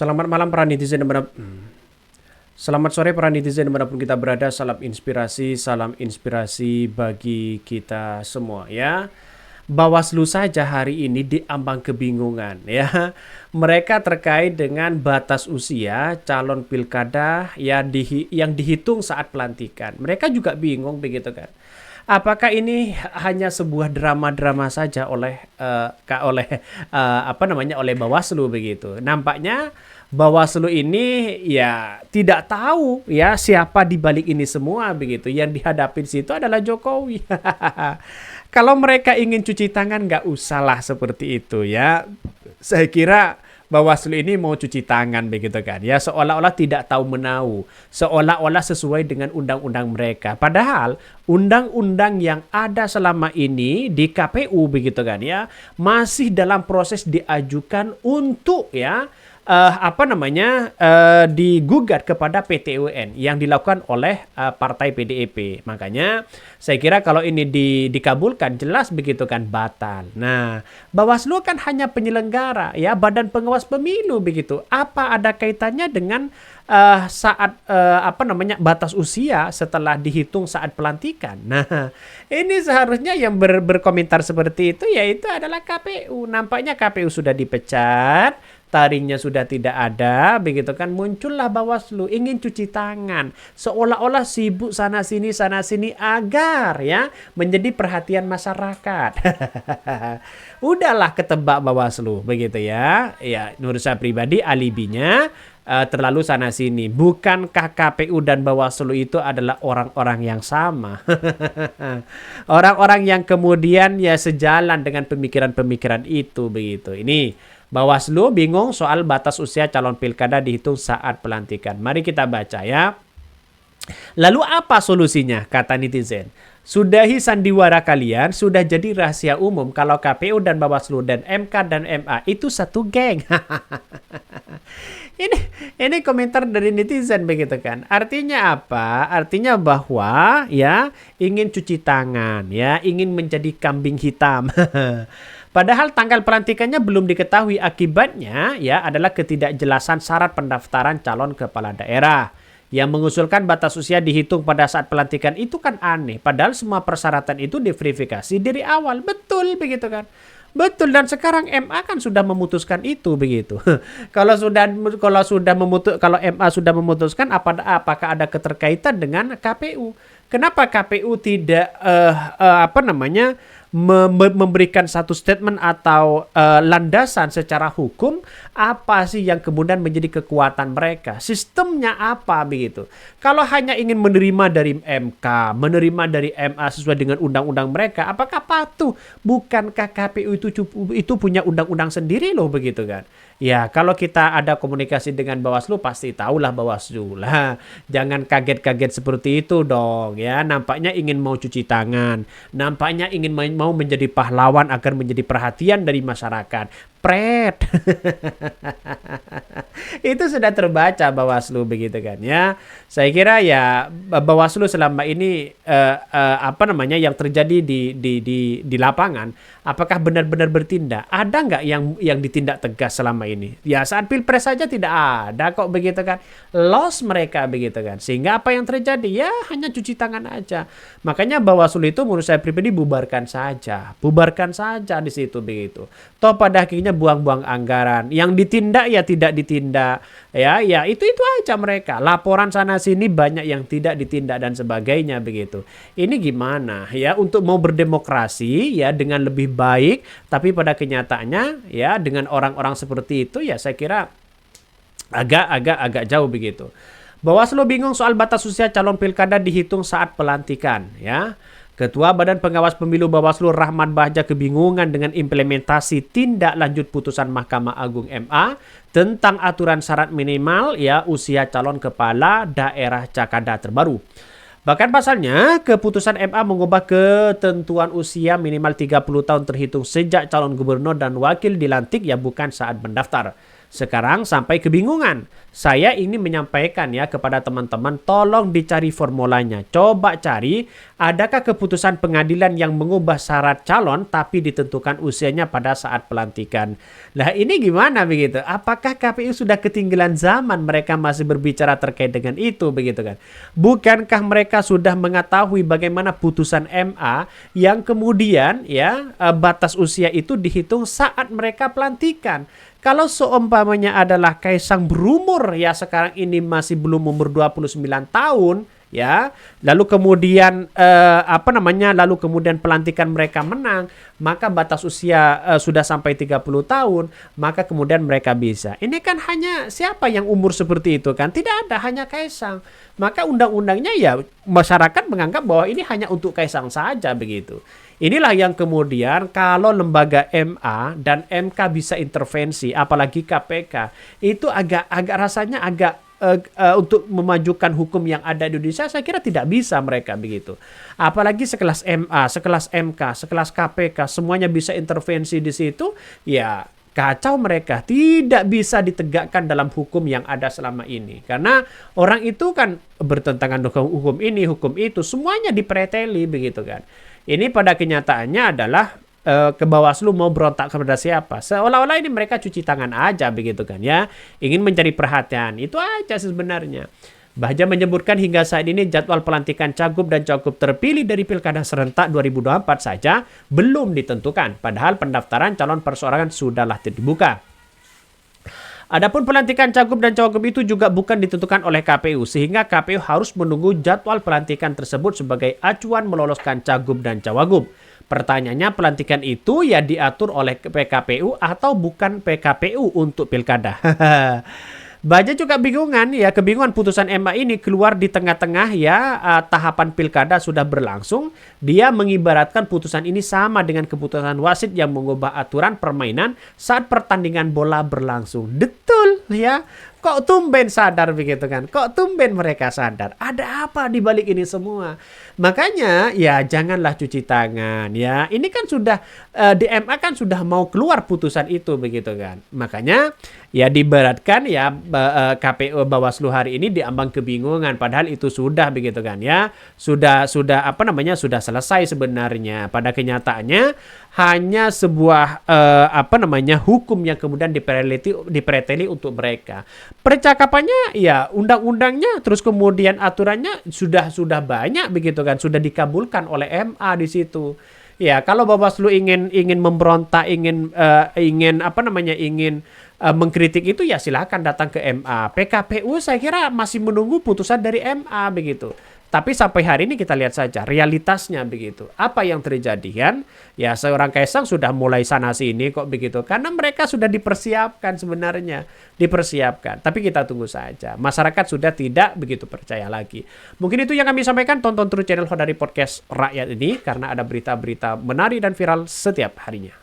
Selamat malam para netizen Selamat sore para netizen dimanapun kita berada. Salam inspirasi bagi kita semua ya. Bawaslu saja hari ini diambang kebingungan ya. Mereka terkait dengan batas usia calon pilkada yang dihitung saat pelantikan. Mereka juga bingung begitu kan. Apakah ini hanya sebuah drama-drama saja oleh Bawaslu begitu? Nampaknya Bawaslu ini ya tidak tahu ya siapa di balik ini semua begitu. Yang dihadapi situ adalah Jokowi. Kalau mereka ingin cuci tangan nggak usahlah seperti itu ya. Saya kira Bawaslu ini mau cuci tangan begitu kan ya, seolah-olah tidak tahu menahu, seolah-olah sesuai dengan undang-undang mereka. Padahal undang-undang yang ada selama ini di KPU begitu kan ya masih dalam proses diajukan untuk digugat kepada PT UN yang dilakukan oleh partai PDIP. Makanya saya kira kalau ini dikabulkan jelas begitu kan batal. Nah, Bawaslu kan hanya penyelenggara ya, badan pengawas pemilu begitu. Apa ada kaitannya dengan batas usia setelah dihitung saat pelantikan? Nah, ini seharusnya yang berkomentar seperti itu yaitu adalah KPU. Nampaknya KPU sudah dipecat, taringnya sudah tidak ada, begitu kan, muncullah Bawaslu ingin cuci tangan, seolah-olah sibuk sana sini agar ya menjadi perhatian masyarakat. Udahlah ketebak Bawaslu begitu ya. Ya, menurut saya pribadi alibinya terlalu sana sini. Bukankah KPU dan Bawaslu itu adalah orang-orang yang sama? Orang-orang yang kemudian ya sejalan dengan pemikiran-pemikiran itu begitu. Ini Bawaslu bingung soal batas usia calon pilkada dihitung saat pelantikan. Mari kita baca ya. Lalu apa solusinya kata netizen? Sudahi sandiwara kalian, sudah jadi rahasia umum kalau KPU dan Bawaslu dan MK dan MA itu satu geng. Ini komentar dari netizen begitu kan. Artinya apa? Artinya bahwa ya ingin cuci tangan, ya ingin menjadi kambing hitam. Padahal tanggal pelantikannya belum diketahui, akibatnya ya adalah ketidakjelasan syarat pendaftaran calon kepala daerah. Yang mengusulkan batas usia dihitung pada saat pelantikan itu kan aneh. Padahal semua persyaratan itu diverifikasi dari awal. Betul begitu kan? Betul, dan sekarang MA kan sudah memutuskan itu begitu. Kalau MA sudah memutuskan, apakah ada keterkaitan dengan KPU? Kenapa KPU tidak memberikan satu statement atau landasan secara hukum apa sih yang kemudian menjadi kekuatan mereka? Sistemnya apa begitu? Kalau hanya ingin menerima dari MK, menerima dari MA sesuai dengan undang-undang mereka, apakah patuh? Bukankah KPU itu punya undang-undang sendiri loh begitu kan? Ya, kalau kita ada komunikasi dengan Bawaslu pasti tahulah Bawaslu lah. Jangan kaget-kaget seperti itu dong ya. Nampaknya ingin mau cuci tangan, nampaknya ingin mau menjadi pahlawan agar menjadi perhatian dari masyarakat. Pret. Itu sudah terbaca Bawaslu begitu kan ya. Saya kira ya Bawaslu selama ini yang terjadi di lapangan, apakah benar-benar bertindak? Ada nggak yang ditindak tegas selama ini? Ya saat Pilpres saja tidak ada kok begitu kan. Loss mereka begitu kan. Sehingga apa yang terjadi? Ya hanya cuci tangan aja. Makanya Bawaslu itu menurut saya pribadi bubarkan saja di situ begitu. Toh pada akhirnya buang-buang anggaran. Yang ditindak ya tidak ditindak. Ya itu aja mereka. Laporan sana sini banyak yang tidak ditindak dan sebagainya begitu. Ini gimana ya untuk mau berdemokrasi ya dengan lebih baik, tapi pada kenyataannya ya dengan orang-orang seperti itu ya saya kira agak jauh begitu. Bawaslu bingung soal batas usia calon pilkada dihitung saat pelantikan ya. Ketua Badan Pengawas Pemilu Bawaslu Rahmat Bahja kebingungan dengan implementasi tindak lanjut putusan Mahkamah Agung MA tentang aturan syarat minimal ya usia calon kepala daerah Cakada terbaru. Bahkan pasalnya keputusan MA mengubah ketentuan usia minimal 30 tahun terhitung sejak calon gubernur dan wakil dilantik ya bukan saat mendaftar. Sekarang sampai kebingungan. Saya ini menyampaikan ya kepada teman-teman, tolong dicari formulanya. Coba cari, adakah keputusan pengadilan yang mengubah syarat calon tapi ditentukan usianya pada saat pelantikan. Nah ini gimana begitu? Apakah KPU sudah ketinggalan zaman mereka masih berbicara terkait dengan itu begitu kan? Bukankah mereka sudah mengetahui bagaimana putusan MA yang kemudian ya batas usia itu dihitung saat mereka pelantikan? Kalau seumpamanya adalah Kaisang berumur ya sekarang ini masih belum umur 29 tahun ya, lalu kemudian lalu kemudian pelantikan mereka menang, maka batas usia sudah sampai 30 tahun, maka kemudian mereka bisa. Ini kan hanya siapa yang umur seperti itu kan? Tidak ada, hanya Kaisang. Maka undang-undangnya ya masyarakat menganggap bahwa ini hanya untuk Kaisang saja begitu. Inilah yang kemudian kalau lembaga MA dan MK bisa intervensi, apalagi KPK, itu agak rasanya agak untuk memajukan hukum yang ada di Indonesia, saya kira tidak bisa mereka begitu. Apalagi sekelas MA, sekelas MK, sekelas KPK, semuanya bisa intervensi di situ, ya kacau mereka. Tidak bisa ditegakkan dalam hukum yang ada selama ini. Karena orang itu kan bertentangan dengan hukum ini, hukum itu, semuanya dipreteli begitu kan. Ini pada kenyataannya adalah ke Bawaslu mau berontak kepada siapa? Seolah-olah ini mereka cuci tangan aja begitu kan ya. Ingin mencari perhatian. Itu aja sebenarnya. Bahja menyebutkan hingga saat ini jadwal pelantikan cagup dan cagup terpilih dari Pilkada serentak 2024 saja belum ditentukan. Padahal pendaftaran calon perseorangan sudahlah dibuka. Adapun pelantikan cagup dan cawagup itu juga bukan ditentukan oleh KPU, sehingga KPU harus menunggu jadwal pelantikan tersebut sebagai acuan meloloskan cagup dan cawagup. Pertanyaannya, pelantikan itu ya diatur oleh PKPU atau bukan PKPU untuk pilkada? Baja juga kebingungan putusan MA ini keluar di tengah-tengah ya tahapan pilkada sudah berlangsung. Dia mengibaratkan putusan ini sama dengan keputusan wasit yang mengubah aturan permainan saat pertandingan bola berlangsung. Betul ya. Kok tumben sadar begitu kan? Kok tumben mereka sadar? Ada apa di balik ini semua? Makanya ya janganlah cuci tangan ya. Ini kan sudah di MA kan sudah mau keluar putusan itu begitu kan. Makanya ya diberatkan ya KPU Bawaslu hari ini diambang kebingungan padahal itu sudah begitu kan ya. Sudah selesai sebenarnya. Pada kenyataannya hanya sebuah hukum yang kemudian dipreteli untuk mereka. Percakapannya ya undang-undangnya terus kemudian aturannya sudah banyak begitu kan, sudah dikabulkan oleh MA di situ. Ya, kalau Bawaslu ingin memberontak, ingin mengkritik itu ya silakan datang ke MA. PKPU saya kira masih menunggu putusan dari MA begitu. Tapi sampai hari ini kita lihat saja realitasnya begitu. Apa yang terjadi kan? Ya seorang Kaisang sudah mulai sana sini kok begitu. Karena mereka sudah dipersiapkan sebenarnya. Dipersiapkan. Tapi kita tunggu saja. Masyarakat sudah tidak begitu percaya lagi. Mungkin itu yang kami sampaikan. Tonton terus channel Hodari Podcast Rakyat ini. Karena ada berita-berita menarik dan viral setiap harinya.